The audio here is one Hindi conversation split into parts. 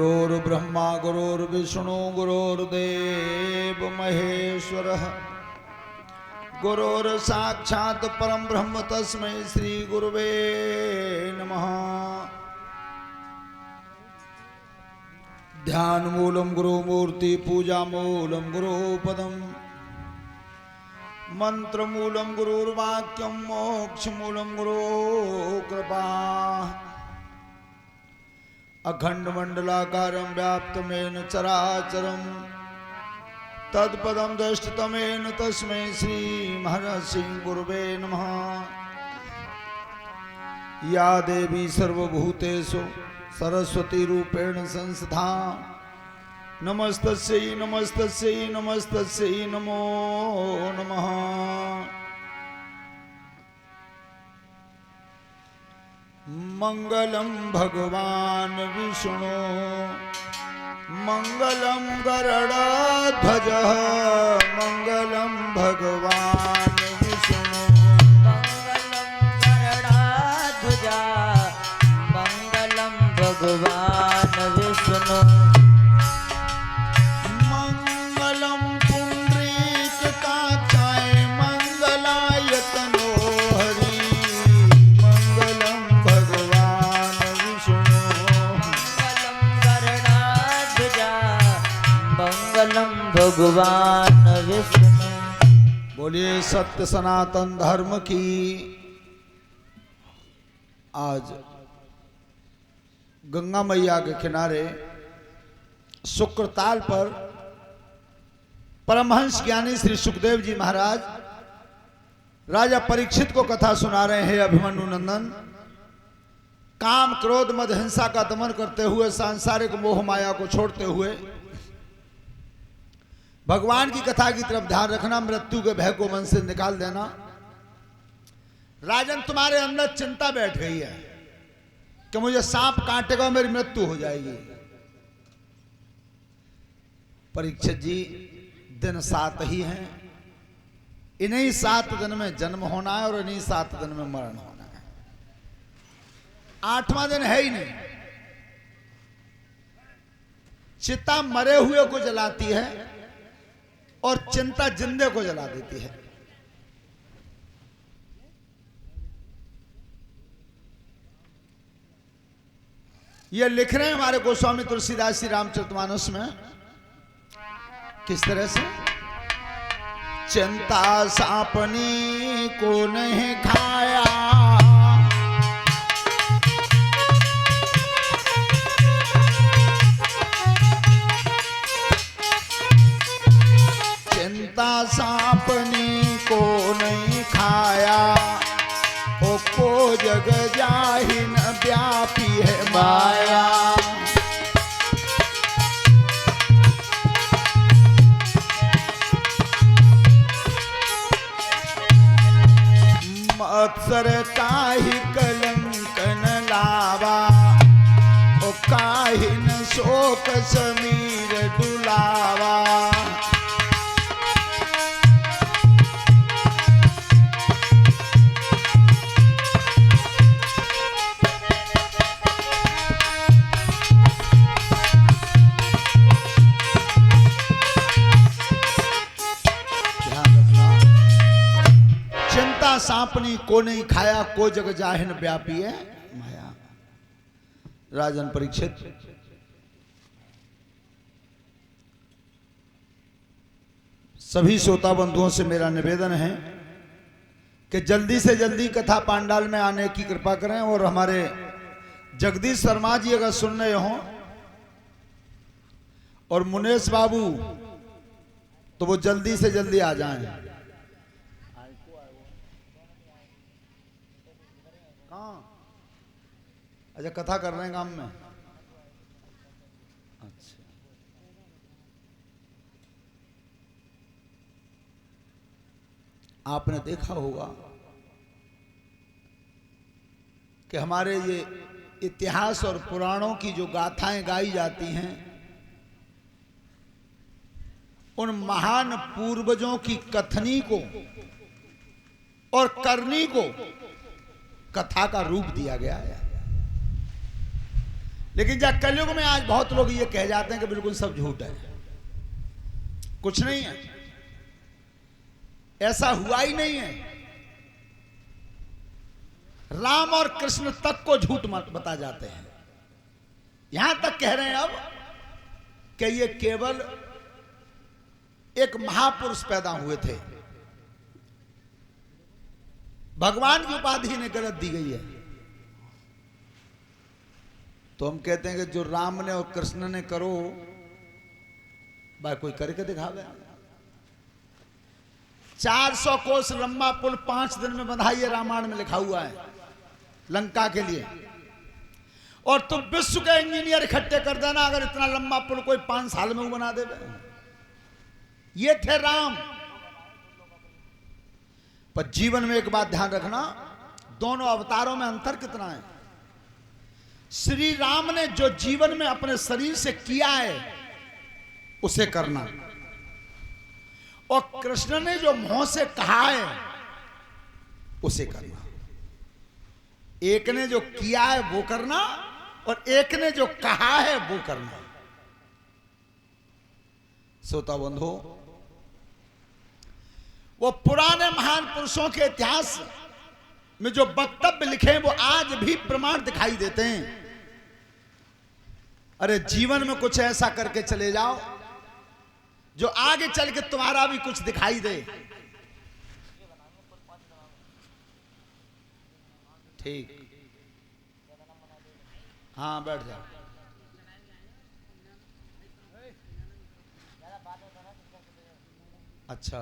गुरुर्ब्रह्मा गुरुर्विष्णु गुरुर्देव महेश्वरः गुरुर्साक्षात् परम ब्रह्म तस्मै श्री गुरुवे नमः। ध्यान मूलम गुरुमूर्ति पूजा मूलम गुरुपदम मंत्र मूलम गुरुर्वाक्यम मोक्ष मूलम गुरु कृपा। अखंड मंडलाकारं व्याप्तमेन चराचरं तत्पदं दृष्टतमेन तस्मै श्री महर्षि गुरुवे नमः। या देवी सर्वभूतेषु सरस्वती रूपेण संस्था नमस्तस्यै नमस्तस्यै नमस्तस्यै नमो नमः। मंगलम भगवान विष्णु मंगलम गरुड़ध्वज मंगलम भगवान विष्णु मंगलम गरुड़ध्वज मंगलम भगवान विष्णु मंगलम पुंडरीकाक्षाय मंगलायतनो हरि मंगलम भगवान विष्णु मंगलम गरुड़ध्वज मंगलम भगवान विष्णु। बोलिए सत्य सनातन धर्म की। आज गंगा मैया के किनारे शुक्रताल पर परमहंस ज्ञानी श्री सुखदेव जी महाराज राजा परीक्षित को कथा सुना रहे हैं। अभिमन्यु नंदन काम क्रोध मद हिंसा का दमन करते हुए सांसारिक मोह माया को छोड़ते हुए भगवान की कथा की तरफ ध्यान रखना, मृत्यु के भय को मन से निकाल देना। राजन तुम्हारे अंदर चिंता बैठ गई है कि मुझे सांप काटेगा, मेरी मृत्यु हो जाएगी। परीक्षित जी दिन 7 ही हैं, इन्हीं 7 दिन में जन्म होना है और इन्हीं 7 दिन में मरण होना है। 8वां दिन है ही नहीं। चिता मरे हुए को जलाती है और चिंता जिंदे को जला देती है। ये लिख रहे हैं हमारे गोस्वामी तुलसीदास जी रामचरितमानस में किस तरह से। चिंता सापनी को नहीं खाया चिंता सापनी को नहीं खाया ओ को जग जाहिन व्यापी है माया। मत्सर काहि कलंकन लावा ओ काहिन शोक समीर डुलावा। सांपनी को नहीं खाया को जग जाहिन व्यापी है माया। राजन परीक्षित सभी श्रोता बंधुओं से मेरा निवेदन है कि जल्दी से जल्दी कथा पांडाल में आने की कृपा करें और हमारे जगदीश शर्मा जी अगर सुन रहे हो और मुनेश बाबू तो वो जल्दी से जल्दी आ जाएं। अच्छा कथा कर रहे हैं काम में। अच्छा आपने देखा होगा कि हमारे ये इतिहास और पुराणों की जो गाथाएं गाई जाती हैं उन महान पूर्वजों की कथनी को और करनी को कथा का रूप दिया गया है। लेकिन जब कलयुग में आज बहुत लोग ये कह जाते हैं कि बिल्कुल सब झूठ है, कुछ नहीं है, ऐसा हुआ ही नहीं है। राम और कृष्ण तक को झूठ मत बता जाते हैं। यहां तक कह रहे हैं अब कि ये केवल एक महापुरुष पैदा हुए थे, भगवान की उपाधि ने गलत दी गई है। तो हम कहते हैं कि जो राम ने और कृष्ण ने करो, भाई कोई करके दिखावे। 400 कोस लंबा पुल 5 दिन में बंधा, ये रामायण में लिखा हुआ है लंका के लिए। और तुम विश्व के इंजीनियर इकट्ठे कर देना, अगर इतना लंबा पुल कोई 5 साल में वो बना दे। ये थे राम। पर जीवन में एक बात ध्यान रखना, दोनों अवतारों में अंतर कितना है। श्री राम ने जो जीवन में अपने शरीर से किया है उसे करना, और कृष्ण ने जो मुंह से कहा है उसे करना। एक ने जो किया है वो करना, और एक ने जो कहा है वो करना। श्रोता बंधु, वो पुराने महान पुरुषों के इतिहास में जो वक्तव्य लिखे हैं वो आज भी प्रमाण दिखाई देते हैं। अरे जीवन में कुछ ऐसा करके चले जाओ जो आगे चल के तुम्हारा भी कुछ दिखाई दे। ठीक, हाँ बैठ जाओ। अच्छा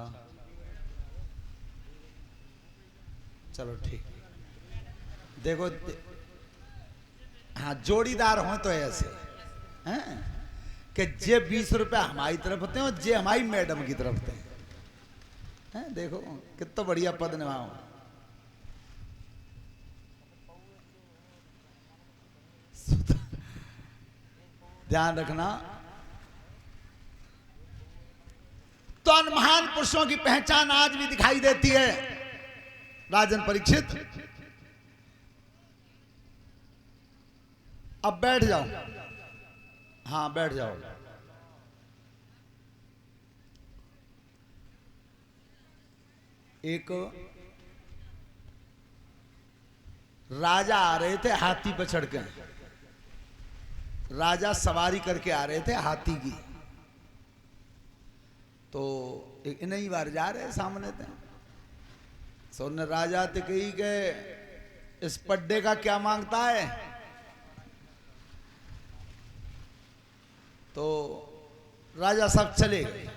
चलो ठीक। देखो हाँ, जोड़ीदार हो तो ऐसे हैं कि जे 20 रुपया हमारी तरफ होते हैं और जे हमारी मैडम की तरफ होते हैं। देखो कितना बढ़िया पद निभाओ। ध्यान रखना, तो उन महान पुरुषों की पहचान आज भी दिखाई देती है। राजन परीक्षित, अब बैठ जाओ। हाँ बैठ जाओ। एक राजा आ रहे थे हाथी पर चढ़ के। राजा सवारी करके आ रहे थे हाथी की। तो एक नहीं बार जा रहे सामने थे, सोने राजा ते कही के इस पड्डे का क्या मांगता है। तो राजा सब चले गए।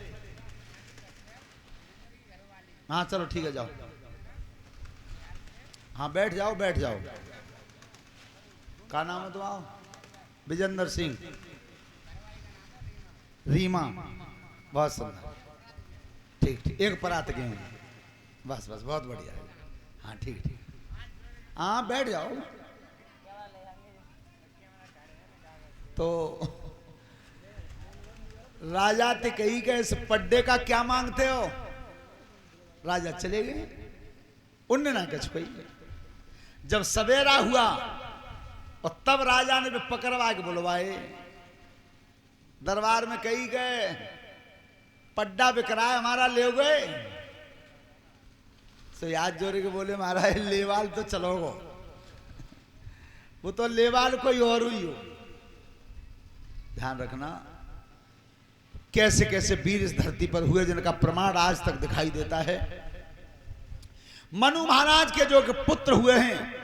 हाँ चलो ठीक है, जाओ। हाँ बैठ जाओ बैठ जाओ। क्या नाम है तुम्हारा? विजेंद्र सिंह। रीमा, बहुत सुंदर। ठीक ठीक, एक परात के हैं। बस बस, बहुत बढ़िया है। हाँ ठीक ठीक, हाँ बैठ जाओ। तो राजा ते कही के इस पड्डे का क्या मांगते हो। राजा चले गए, उनने ना कुछ कोई। जब सवेरा हुआ और तब राजा ने भी पकड़वा के बुलवाए दरबार में। कही गए पड्डा बिकराए हमारा ले गए। तो याद जोड़े के बोले महाराज लेवाल तो चलो गो, वो तो लेवाल कोई और हुई हो। ध्यान रखना, कैसे कैसे वीर इस धरती पर हुए जिनका प्रमाण आज तक दिखाई देता है। मनु महाराज के जो पुत्र हुए हैं